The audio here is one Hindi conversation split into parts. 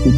किसी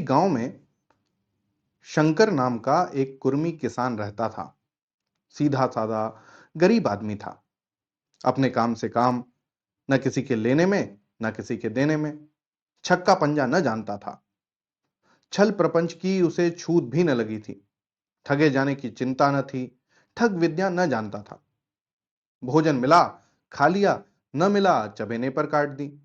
गांव में शंकर नाम का एक कुर्मी किसान रहता था। सीधा साधा गरीब आदमी था। अपने काम से काम, न किसी के लेने में न किसी के देने में। छक्का पंजा न जानता था। छल प्रपंच की उसे छूत भी न लगी थी। ठगे जाने की चिंता न थी। ठग विद्या न जानता था। भोजन मिला खा लिया, न मिला चबेने पर काट दी।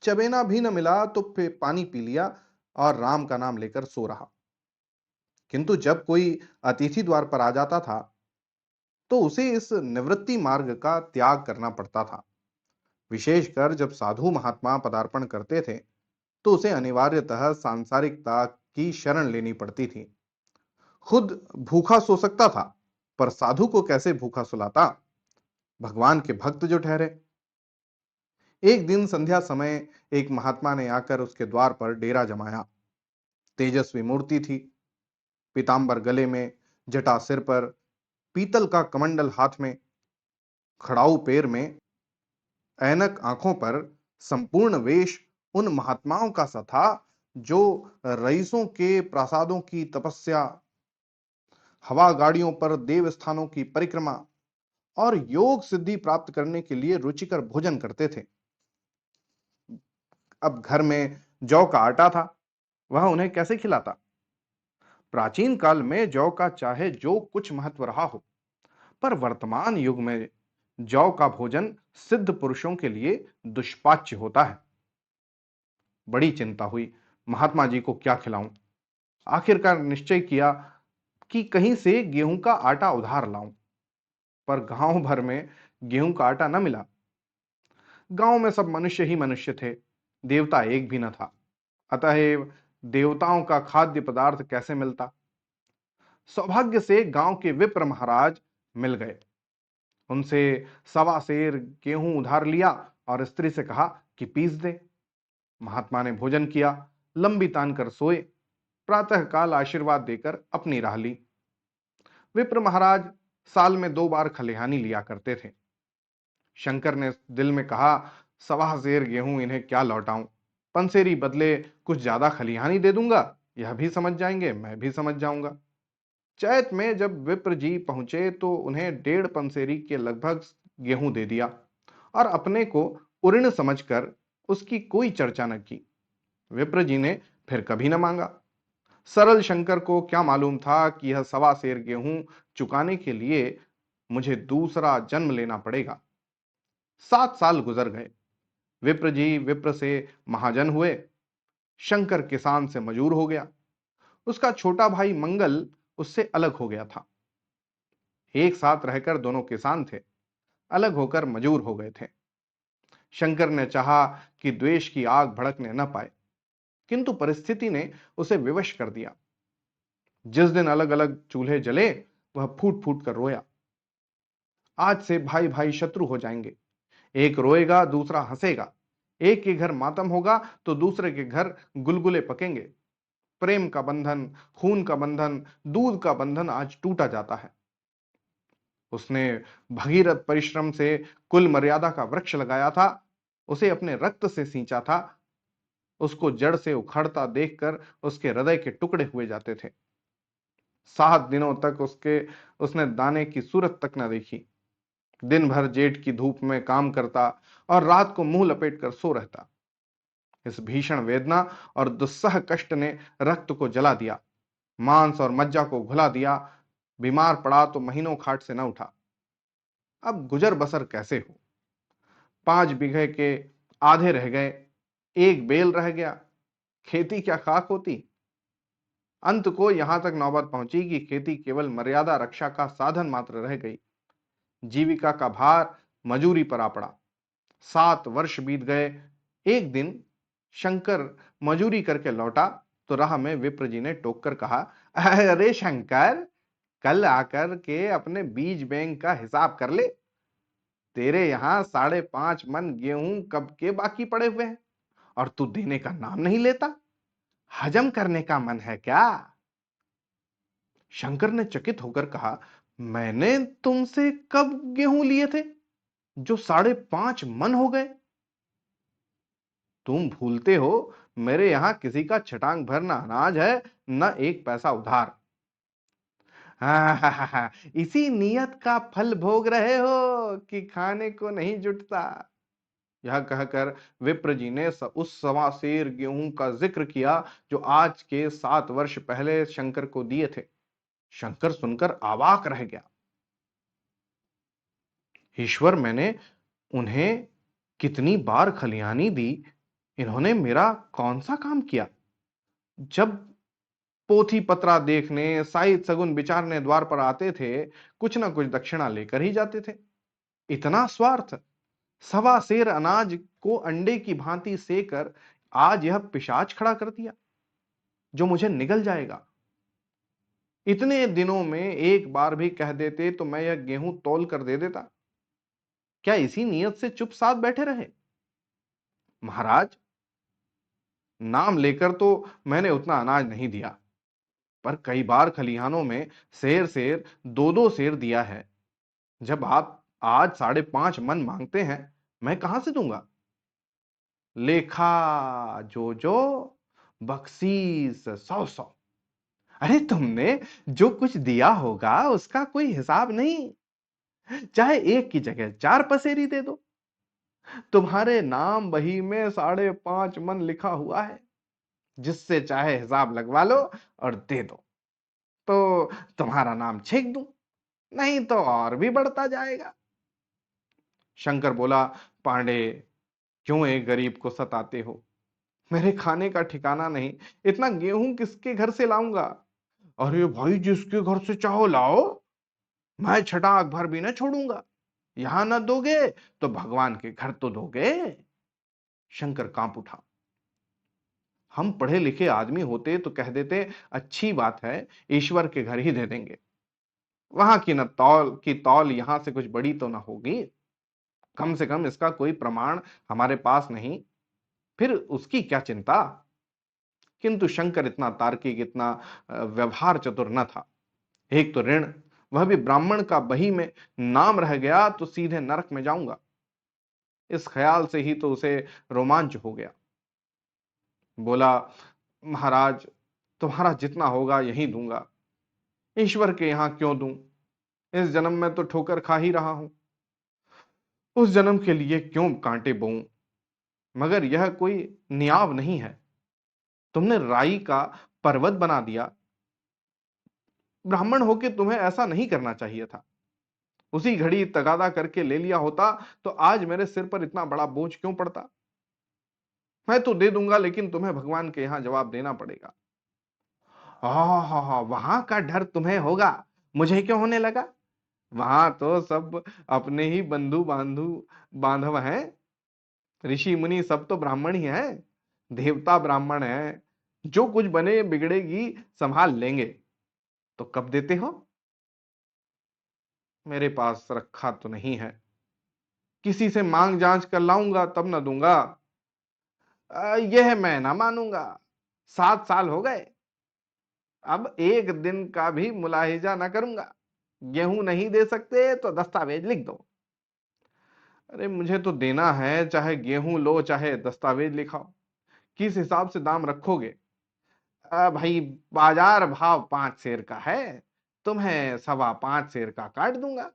चबेना भी न मिला तो फिर पानी पी लिया और राम का नाम लेकर सो रहा। किंतु जब कोई अतिथि द्वार पर आ जाता था तो उसे इस निवृत्ति मार्ग का त्याग करना पड़ता था। विशेषकर जब साधु महात्मा पदार्पण करते थे तो उसे अनिवार्यतः सांसारिकता की शरण लेनी पड़ती थी। खुद भूखा सो सकता था, पर साधु को कैसे भूखा सुलाता? भगवान के भक्त जो ठहरे। एक दिन संध्या समय एक महात्मा ने आकर उसके द्वार पर डेरा जमाया। तेजस्वी मूर्ति थी। पीतांबर गले में, जटा सिर पर, पीतल का कमंडल हाथ में, खड़ाऊ पैर में, ऐनक आंखों पर। संपूर्ण वेश उन महात्माओं का सा था जो रईसों के प्रासादों की तपस्या, हवा गाड़ियों पर देव स्थानों की परिक्रमा और योग सिद्धि प्राप्त करने के लिए रुचिकर भोजन करते थे। अब घर में जौ का आटा था, वह उन्हें कैसे खिलाता? प्राचीन काल में जौ का चाहे जो कुछ महत्व रहा हो, पर वर्तमान युग में जौ का भोजन सिद्ध पुरुषों के लिए दुष्पाच्य होता है। बड़ी चिंता हुई, महात्मा जी को क्या खिलाऊं? आखिरकार निश्चय किया कि कहीं से गेहूं का आटा उधार लाऊं, पर गांव भर में गेहूं का आटा न मिला। गांव में सब मनुष्य ही मनुष्य थे, देवता एक भी न था। अतएव देवताओं का खाद्य पदार्थ कैसे मिलता? सौभाग्य से गांव के विप्र महाराज मिल गए। उनसे सवा सेर गेहूं उधार लिया और स्त्री से कहा कि पीस दे। महात्मा ने भोजन किया, लंबी तान कर सोए। प्रातः काल आशीर्वाद देकर अपनी राह ली। विप्र महाराज साल में 2 बार खलिहानी लिया करते थे। शंकर ने दिल में कहा, सवा सेर गेहूं इन्हें क्या लौटाऊं? पंसेरी बदले कुछ ज्यादा खलिहानी दे दूंगा, यह भी समझ जाएंगे, मैं भी समझ जाऊंगा। चैत में जब विप्र जी पहुंचे तो उन्हें 1.5 पंसेरी के लगभग गेहूं दे दिया और अपने को उऋण समझकर उसकी कोई चर्चा न की। विप्र जी ने फिर कभी न मांगा। सरल शंकर को क्या मालूम था कि यह सवा सेर गेहूं चुकाने के लिए मुझे दूसरा जन्म लेना पड़ेगा। 7 साल गुजर गए। विप्र जी विप्र से महाजन हुए। शंकर किसान से मजूर हो गया। उसका छोटा भाई मंगल उससे अलग हो गया था। एक साथ रहकर दोनों किसान थे, अलग होकर मजूर हो गए थे। शंकर ने चाहा कि द्वेष की आग भड़कने न पाए, किंतु परिस्थिति ने उसे विवश कर दिया। जिस दिन अलग अलग चूल्हे जले, वह फूट फूट कर रोया। आज से भाई भाई शत्रु हो जाएंगे। एक रोएगा, दूसरा हंसेगा। एक के घर मातम होगा तो दूसरे के घर गुलगुले पकेंगे। प्रेम का बंधन, खून का बंधन, दूध का बंधन आज टूटा जाता है। उसने भगीरथ परिश्रम से कुल मर्यादा का वृक्ष लगाया था, उसे अपने रक्त से सींचा था। उसको जड़ से उखड़ता देखकर उसके हृदय के टुकड़े हुए जाते थे। 7 दिनों तक उसने दाने की सूरत तक न देखी। दिन भर जेठ की धूप में काम करता और रात को मुंह लपेट कर सो रहता। इस भीषण वेदना और दुस्सह कष्ट ने रक्त को जला दिया, मांस और मज्जा को घुला दिया। बीमार पड़ा तो महीनों खाट से न उठा। अब गुजर बसर कैसे हो? 5 बीघे के आधे रह गए, एक बेल रह गया। खेती क्या खाक होती? अंत को यहां तक नौबत पहुंची कि खेती केवल मर्यादा रक्षा का साधन मात्र रह गई। जीविका का भार मजूरी पर आ पड़ा। 7 वर्ष बीत गए। एक दिन शंकर मजूरी करके लौटा तो राह में विप्र जी ने टोक कर कहा, अरे शंकर, कल आकर के अपने बीज बैंक का हिसाब कर ले। तेरे यहां 5.5 मन गेहूं कब के बाकी पड़े हुए हैं और तू देने का नाम नहीं लेता। हजम करने का मन है क्या? शंकर ने चकित होकर कहा, मैंने तुमसे कब गेहूं लिए थे जो 5.5 मन हो गए? तुम भूलते हो, मेरे यहां किसी का छटांग भर न अनाज है, न एक पैसा उधार। हाँ, इसी नियत का फल भोग रहे हो कि खाने को नहीं जुटता। यह कहकर विप्र जी ने उस 1.25 सेर गेहूं का जिक्र किया जो आज के 7 वर्ष पहले शंकर को दिए थे। शंकर सुनकर अवाक रह गया। ईश्वर, मैंने उन्हें कितनी बार खलिहानी दी, इन्होंने मेरा कौन सा काम किया? जब पोथी पत्रा देखने, साहित्य सगुन विचारने द्वार पर आते थे, कुछ न कुछ दक्षिणा लेकर ही जाते थे। इतना स्वार्थ! 1.25 सेर अनाज को अंडे की भांति सेकर आज यह पिशाच खड़ा कर दिया जो मुझे निगल जाएगा। इतने दिनों में एक बार भी कह देते तो मैं यह गेहूं तौल कर दे देता। क्या इसी नियत से चुप साध बैठे रहे? महाराज, नाम लेकर तो मैंने उतना अनाज नहीं दिया, पर कई बार खलिहानों में सेर सेर, 2-2 सेर दिया है। जब आप आज 5.5 मन मांगते हैं, मैं कहां से दूंगा? लेखा जो जो, बख्शीस 100-100। अरे तुमने जो कुछ दिया होगा उसका कोई हिसाब नहीं। चाहे एक की जगह 4 पसेरी दे दो, तुम्हारे नाम बही में 5.5 मन लिखा हुआ है। जिससे चाहे हिसाब लगवा लो और दे दो, तो तुम्हारा नाम छेक दूं, नहीं तो और भी बढ़ता जाएगा। शंकर बोला, पांडे, क्यों एक गरीब को सताते हो? मेरे खाने का ठिकाना नहीं, इतना गेहूं किसके घर से लाऊंगा? अरे भाई, जिसके घर से चाहो लाओ, मैं छटाक भर भी न छोड़ूंगा। यहां न दोगे तो भगवान के घर तो दोगे। शंकर कांप उठा। हम पढ़े लिखे आदमी होते तो कह देते, अच्छी बात है, ईश्वर के घर ही दे देंगे। वहां की न तौल की तौल यहां से कुछ बड़ी तो ना होगी। कम से कम इसका कोई प्रमाण हमारे पास नहीं, फिर उसकी क्या चिंता? किंतु शंकर इतना तार्किक, इतना व्यवहार चतुर न था। एक तो ऋण, वह भी ब्राह्मण का बही में नाम रह गया तो सीधे नरक में जाऊंगा। इस ख्याल से ही तो उसे रोमांच हो गया। बोला, महाराज, तुम्हारा जितना होगा यही दूंगा। ईश्वर के यहां क्यों दूं? इस जन्म में तो ठोकर खा ही रहा हूं, उस जन्म के लिए क्यों कांटे बोऊं? मगर यह कोई न्याव नहीं है। तुमने राई का पर्वत बना दिया। ब्राह्मण होके तुम्हें ऐसा नहीं करना चाहिए था। उसी घड़ी तगादा करके ले लिया होता तो आज मेरे सिर पर इतना बड़ा बोझ क्यों पड़ता? मैं तो दे दूंगा, लेकिन तुम्हें भगवान के यहां जवाब देना पड़ेगा। हा, वहां का डर तुम्हें होगा, मुझे क्यों होने लगा? वहां तो सब अपने ही बंधु बांधु बांधव हैं। ऋषि मुनि सब तो ब्राह्मण ही हैं। देवता ब्राह्मण हैं। जो कुछ बने बिगड़ेगी संभाल लेंगे। तो कब देते हो? मेरे पास रखा तो नहीं है। किसी से मांग जांच कर लाऊंगा तब न दूंगा। यह मैं ना मानूंगा। 7 साल हो गए, अब एक दिन का भी मुलाहिजा ना करूंगा। गेहूं नहीं दे सकते तो दस्तावेज लिख दो। अरे मुझे तो देना है, चाहे गेहूं लो चाहे दस्तावेज लिखाओ। किस हिसाब से दाम रखोगे? भाई, बाजार भाव 5 सेर का है, तुम्हें 5.25 सेर का काट दूंगा।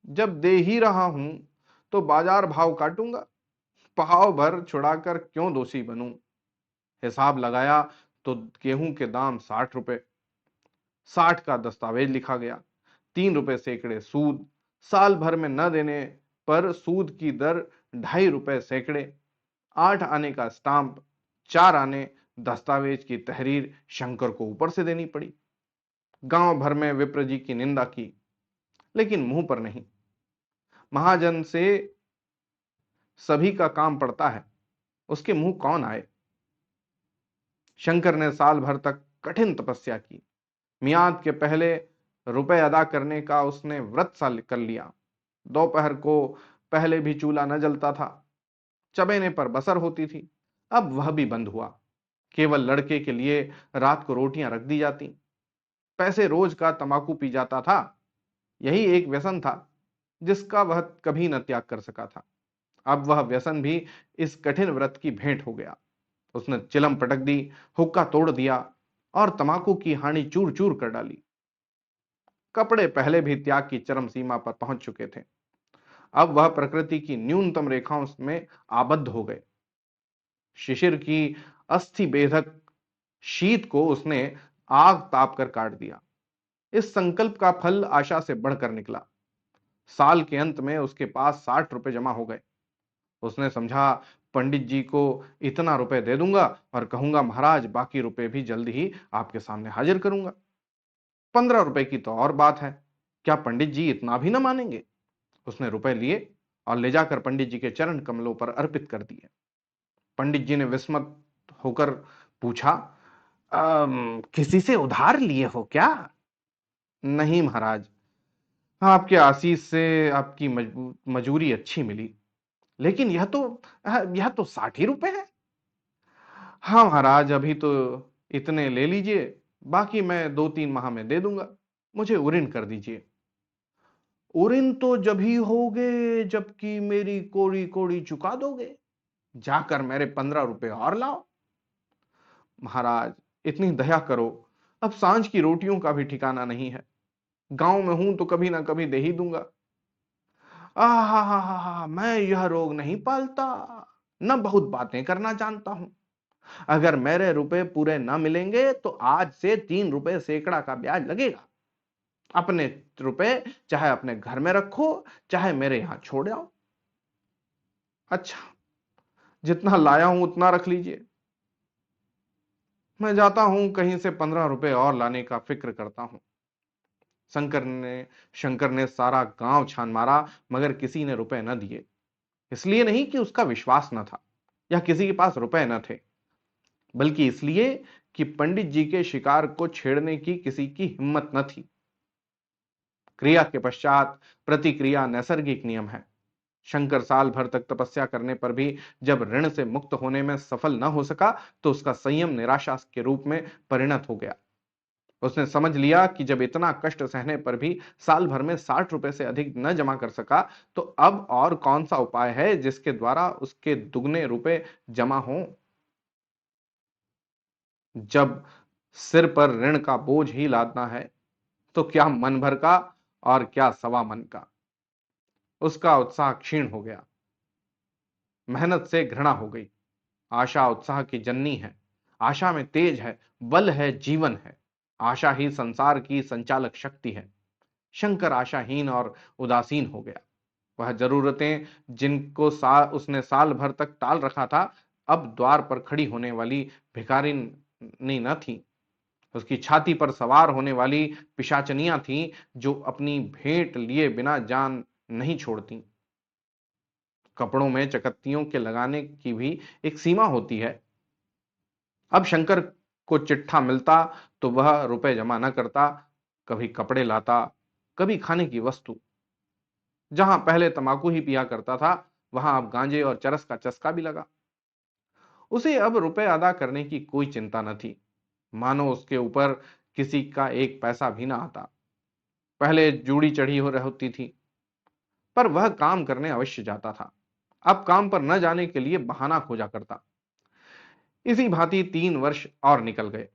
जब दे ही रहा हूं तो बाजार भाव काटूंगा। पाव भर छुड़ाकर क्यों दोषी बनूं? हिसाब लगाया तो गेहूं के दाम 60 रुपए। 60 का दस्तावेज लिखा गया। 3 रुपए सैकड़े सूद। साल भर में न देने पर सूद की दर 2.5 रुपए सैकड़े। 8 आने का स्टाम्प, 4 आने दस्तावेज की तहरीर शंकर को ऊपर से देनी पड़ी। गांव भर में विप्र जी की निंदा की, लेकिन मुंह पर नहीं। महाजन से सभी का काम पड़ता है, उसके मुंह कौन आए? शंकर ने साल भर तक कठिन तपस्या की। मियाद के पहले रुपए अदा करने का उसने व्रत सा कर लिया। दोपहर को पहले भी चूल्हा न जलता था, चबेने पर बसर होती थी। अब वह भी बंद हुआ। केवल लड़के के लिए रात को रोटियां रख दी जाती। पैसे रोज का तंबाकू पी जाता था। यही एक व्यसन था जिसका वह कभी न त्याग कर सका था। अब वह व्यसन भी इस कठिन व्रत की भेंट हो गया। उसने चिलम पटक दी, हुक्का तोड़ दिया और तंबाकू की हानि चूर चूर कर डाली। कपड़े पहले भी त्याग की चरम सीमा पर पहुंच चुके थे। अब वह प्रकृति की न्यूनतम रेखाओं में आबद्ध हो गए। शिशिर की अस्थि बेधक शीत को उसने आग ताप कर काट दिया। इस संकल्प का फल आशा से बढ़कर निकला। साल के अंत में उसके पास 60 रुपए जमा हो गए। उसने समझा, पंडित जी को इतना रुपए दे दूंगा और कहूंगा, महाराज बाकी रुपए भी जल्द ही आपके सामने हाजिर करूंगा। 15 रुपए की तो और बात है, क्या पंडित जी इतना भी न मानेंगे? उसने रुपए लिए और ले जाकर पंडित जी के चरण कमलों पर अर्पित कर दिए। पंडित जी ने विस्मित होकर पूछा, किसी से उधार लिए हो क्या? नहीं महाराज, आपके आशीष से आपकी मजूरी अच्छी मिली, लेकिन यह तो 60 रुपए है। हाँ महाराज, अभी तो इतने ले लीजिए, बाकी मैं 2-3 माह में दे दूंगा। मुझे उऋण कर दीजिए। उऋण तो जभी होगे जबकि मेरी कोड़ी कोड़ी चुका दोगे। जाकर मेरे 15 रुपए और लाओ। महाराज, इतनी दया करो, अब सांझ की रोटियों का भी ठिकाना नहीं है। गांव में हूं तो कभी ना कभी दे ही दूंगा। आहा, मैं यह रोग नहीं पालता, न बहुत बातें करना जानता हूं। अगर मेरे रुपए पूरे न मिलेंगे तो आज से 3 रुपए सैकड़ा का ब्याज लगेगा। अपने रुपए चाहे अपने घर में रखो, चाहे मेरे यहां छोड़ आओ। अच्छा, जितना लाया हूं उतना रख लीजिए। मैं जाता हूं, कहीं से 15 रुपए और लाने का फिक्र करता हूं। शंकर ने सारा गांव छान मारा, मगर किसी ने रुपए न दिए। इसलिए नहीं कि उसका विश्वास न था या किसी के पास रुपए न थे, बल्कि इसलिए कि पंडित जी के शिकार को छेड़ने की किसी की हिम्मत न थी। क्रिया के पश्चात प्रतिक्रिया नैसर्गिक नियम है। शंकर साल भर तक तपस्या करने पर भी जब ऋण से मुक्त होने में सफल न हो सका, तो उसका संयम निराशा के रूप में परिणत हो गया। उसने समझ लिया कि जब इतना कष्ट सहने पर भी साल भर में 60 रुपए से अधिक न जमा कर सका, तो अब और कौन सा उपाय है जिसके द्वारा उसके दुगने रुपए जमा हों। जब सिर पर ऋण का बोझ ही लादना है, तो क्या मन भर का और क्या सवा मन का। उसका उत्साह क्षीण हो गया। मेहनत से घृणा हो गई। आशा उत्साह की जननी है। आशा में तेज है, बल है, जीवन है। आशा ही संसार की संचालक शक्ति है। शंकर आशाहीन और उदासीन हो गया। वह जरूरतें जिनको उसने साल भर तक टाल रखा था, अब द्वार पर खड़ी होने वाली भिखारिनी न थी। उसकी छाती पर सवार होने वाली पिशाचनियां थीं, जो अपनी भेंट लिए बिना जान नहीं छोड़ती। कपड़ों में चकत्तियों के लगाने की भी एक सीमा होती है। अब शंकर को चिट्ठा मिलता तो वह रुपए जमा न करता, कभी कपड़े लाता, कभी खाने की वस्तु। जहां पहले तंबाकू ही पिया करता था, वहां अब गांजे और चरस का चस्का भी लगा। उसे अब रुपए अदा करने की कोई चिंता न थी, मानो उसके ऊपर किसी का एक पैसा भी ना आता। पहले जूड़ी चढ़ी हो रही होती थी, पर वह काम करने अवश्य जाता था। अब काम पर न जाने के लिए बहाना खोजा करता। इसी भांति 3 वर्ष और निकल गए।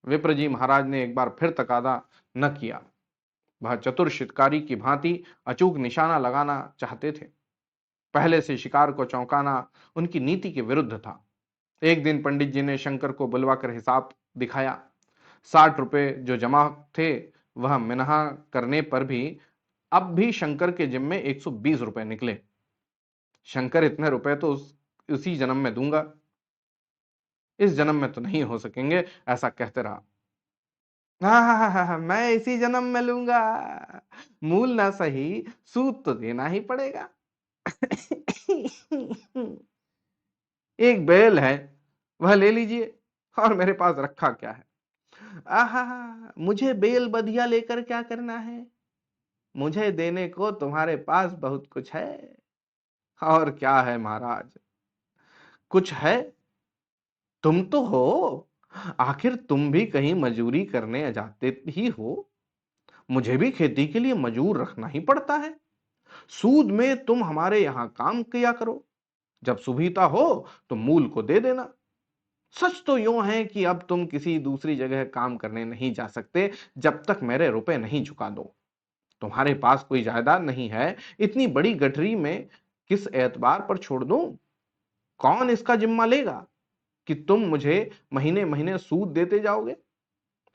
विप्र जी महाराज ने एक बार फिर तकादा न किया। वह चतुर शिकारी की भांति अचूक निशाना लगाना चाहते थे। पहले से शिकार को चौंकाना उनकी नीति के विरुद्ध था। एक दिन पंडित जी ने शंकर को बुलवाकर हिसाब दिखाया। 60 रुपए जो जमा थे, वह मिनहा करने पर भी अब भी शंकर के जिम्मे 120 रुपए निकले। शंकर, इतने रुपए तो उसी जन्म में दूंगा, इस जन्म में तो नहीं हो सकेंगे, ऐसा कहते रहा। हाँ, मैं इसी जन्म में लूंगा। मूल ना सही, सूद तो देना ही पड़ेगा। एक बैल है, वह ले लीजिए, और मेरे पास रखा क्या है। आहा, मुझे बेल बधिया लेकर क्या करना है? मुझे देने को तुम्हारे पास बहुत कुछ है। और क्या है महाराज? कुछ है, तुम तो हो। आखिर तुम भी कहीं मजूरी करने जाते ही हो। मुझे भी खेती के लिए मजूर रखना ही पड़ता है। सूद में तुम हमारे यहाँ काम किया करो। जब सुविधा हो तो मूल को दे देना। सच तो यूं है कि अब तुम किसी दूसरी जगह काम करने नहीं जा सकते जब तक मेरे रुपए नहीं चुका दो। तुम्हारे पास कोई जायदाद नहीं है, इतनी बड़ी गठरी में किस एतबार पर छोड़ दूं? कौन इसका जिम्मा लेगा कि तुम मुझे महीने महीने सूद देते जाओगे?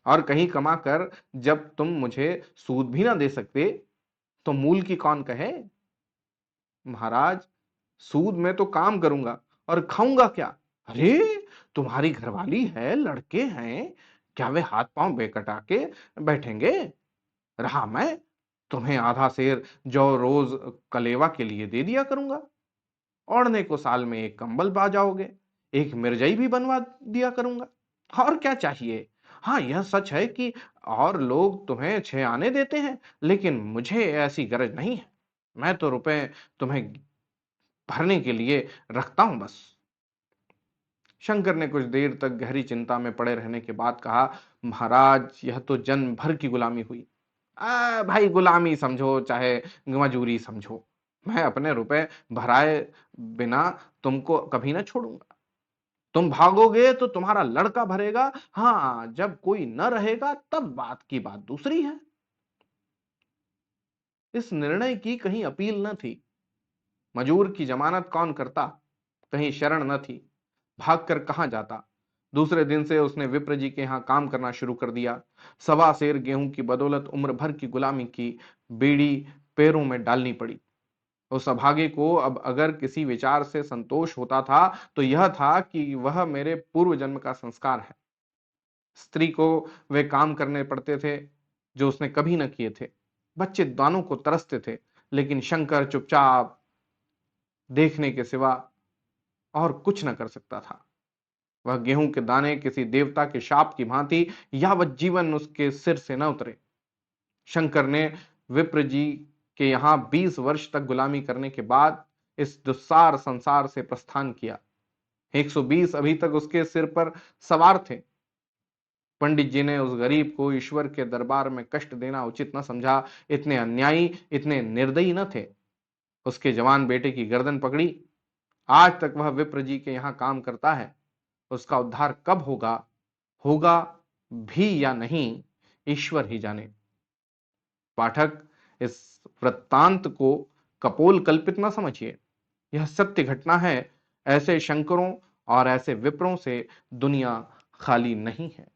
और कहीं कमा कर जब तुम मुझे सूद भी ना दे सकते तो मूल की कौन कहे? महाराज, सूद में तो काम करूंगा और खाऊंगा क्या? अरे, तुम्हारी घरवाली है, लड़के हैं, क्या वे हाथ पांव बेकटा के बैठेंगे? रहा मैं, तुम्हें आधा सेर जौ रोज कलेवा के लिए दे दिया करूंगा। ओढ़ने को साल में एक कंबल पा जाओगे, एक मिर्जाई भी बनवा दिया करूंगा। और क्या चाहिए? हाँ, यह सच है कि और लोग तुम्हें 6 आने देते हैं, लेकिन मुझे ऐसी गरज नहीं है। मैं तो रुपए तुम्हें भरने के लिए रखता हूं बस। शंकर ने कुछ देर तक गहरी चिंता में पड़े रहने के बाद कहा, महाराज, यह तो जन्म भर की गुलामी हुई। भाई, गुलामी समझो चाहे मजूरी समझो, मैं अपने रुपए भराए बिना तुमको कभी ना छोड़ूंगा। तुम भागोगे तो तुम्हारा लड़का भरेगा। हाँ, जब कोई न रहेगा तब बात की बात दूसरी है। इस निर्णय की कहीं अपील न थी। मजूर की जमानत कौन करता? कहीं शरण न थी। भागकर कहां जाता? दूसरे दिन से उसने विप्र जी के यहां काम करना शुरू कर दिया। 1.25 सेर गेहूं की बदौलत उम्र भर की गुलामी की बेड़ी पैरों में डालनी पड़ी। उस अभागे को अब अगर किसी विचार से संतोष होता था तो यह था कि वह मेरे पूर्व जन्म का संस्कार है। स्त्री को वे काम करने पड़ते थे जो उसने कभी न किए थे। बच्चे दानों को तरसते थे, लेकिन शंकर चुपचाप देखने के सिवा और कुछ न कर सकता था। वह गेहूं के दाने किसी देवता के शाप की भांति यावत जीवन उसके सिर से न उतरे। शंकर ने विप्र जी के यहां 20 वर्ष तक गुलामी करने के बाद इस दुस्सार संसार से प्रस्थान किया। 120 अभी तक उसके सिर पर सवार थे। पंडित जी ने उस गरीब को ईश्वर के दरबार में कष्ट देना उचित न समझा। इतने अन्यायी, इतने निर्दयी न थे। उसके जवान बेटे की गर्दन पकड़ी। आज तक वह विप्र जी के यहां काम करता है। उसका उद्धार कब होगा, होगा भी या नहीं, ईश्वर ही जाने। पाठक, इस वृत्तांत को कपोल कल्पित न समझिए। यह सत्य घटना है। ऐसे शंकरों और ऐसे विप्रों से दुनिया खाली नहीं है।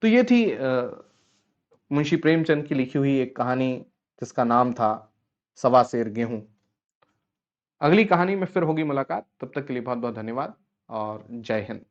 तो ये थी मुंशी प्रेमचंद की लिखी हुई एक कहानी जिसका नाम था 1.25 सेर गेहूं। अगली कहानी में फिर होगी मुलाकात। तब तक के लिए बहुत बहुत धन्यवाद और जय हिंद।